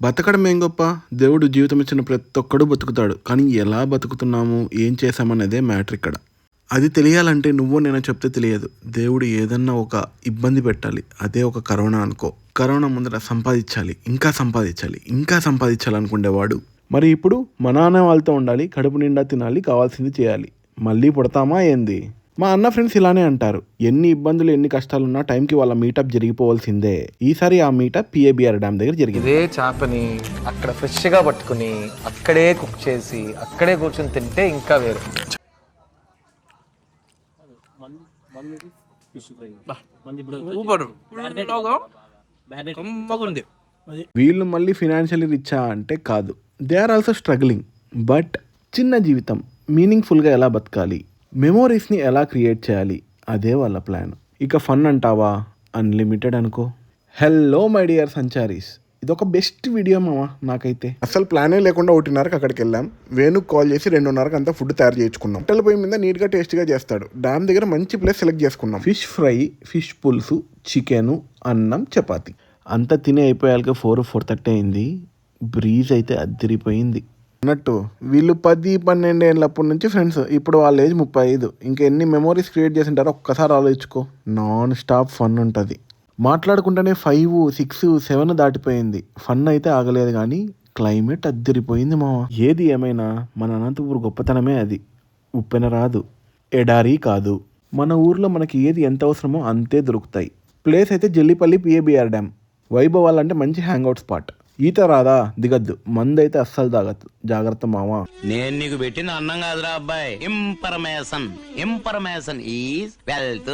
బతకడం ఏం గొప్ప? దేవుడు జీవితం ఇచ్చిన ప్రతి ఒక్కడు బతుకుతాడు. కానీ ఎలా బతుకుతున్నాము, ఏం చేసామనేదే మ్యాటర్ ఇక్కడ. అది తెలియాలంటే నువ్వు నేను చెప్తే తెలియదు. దేవుడు ఏదన్నా ఒక ఇబ్బంది పెట్టాలి, అదే ఒక కరోనా అనుకో. కరోనా ముందర సంపాదించాలి, ఇంకా సంపాదించాలి, ఇంకా సంపాదించాలి అనుకునేవాడు మరి ఇప్పుడు మా నాన్న వాళ్ళతో ఉండాలి, కడుపు నిండా తినాలి, కావాల్సింది చేయాలి. మళ్ళీ పుడతామా ఏంది? మా అన్న ఫ్రెండ్స్ ఇలానే అంటారు. ఎన్ని ఇబ్బందులు ఎన్ని కష్టాలున్నా టైంకి వాళ్ళ మీటప్ జరిగిపోవాల్సిందే. ఈసారి ఆ మీటప్ పిఏబిఆర్ డ్యామ్ దగ్గర జరిగింది. ఇదే చేపని అక్కడ ఫ్రెష్గా పట్టుకుని అక్కడే కుక్ చేసి అక్కడే కూర్చొని తింటే ఇంకా వేరు. వీళ్ళు మళ్ళీ ఫినాన్షియలీ రిచ్చా అంటే కాదు. They are also struggling. But చిన్న జీవితం మీనింగ్ఫుల్గా ఎలా బతకాలి, మెమోరీస్ని ఎలా క్రియేట్ చేయాలి, అదే వాళ్ళ ప్లాన్. ఇక ఫన్ అంటావా, అన్లిమిటెడ్ అనుకో. హలో మై డియర్ సంచారీస్, ఇదొక బెస్ట్ వీడియో మామ. నాకైతే అసలు ప్లానే లేకుండా 1:30కి అక్కడికి వెళ్ళాం. వేణుకు కాల్ చేసి 2:30కి అంతా ఫుడ్ తయారు చేసుకున్నాం. హోటల్ పోయి మీద నీట్గా టేస్ట్గా చేస్తాడు. డ్యామ్ దగ్గర మంచి ప్లేస్ సెలెక్ట్ చేసుకున్నాం. ఫిష్ ఫ్రై, ఫిష్ పులుసు, చికెను, అన్నం, చపాతి అంతా తిని అయిపోయాక 4:30 అయింది. బ్రీజ్ అయితే అద్దరిపోయింది. అన్నట్టు వీళ్ళు 10-12 ఏళ్ళప్పటి నుంచి ఫ్రెండ్స్. ఇప్పుడు వాళ్ళ ఏజ్ 35. ఇంకా ఎన్ని మెమోరీస్ క్రియేట్ చేసి ఉంటారో ఒక్కసారి ఆలోచించుకో. నాన్ స్టాప్ ఫన్ ఉంటుంది. మాట్లాడుకుంటేనే 5, 6, 7 దాటిపోయింది. ఫన్ అయితే ఆగలేదు కానీ క్లైమేట్ అద్దరిపోయింది మామ. ఏది ఏమైనా మన అనంతపూర్ గొప్పతనమే అది. ఉప్పెన రాదు, ఎడారి కాదు. మన ఊర్లో మనకి ఏది ఎంత అవసరమో అంతే దొరుకుతాయి. ప్లేస్ అయితే జల్లిపల్లి పిఏబిఆర్ డ్యామ్. వైభవాలంటే మంచి హ్యాంగ్అవుట్ స్పాట్. ఈత రాదా, దిగద్దు. మందైతే అస్సలు తాగద్దు, జాగ్రత్త మావా. నేను నీకు పెట్టిన అన్నం కాదురా అబ్బాయి. Information is wealth.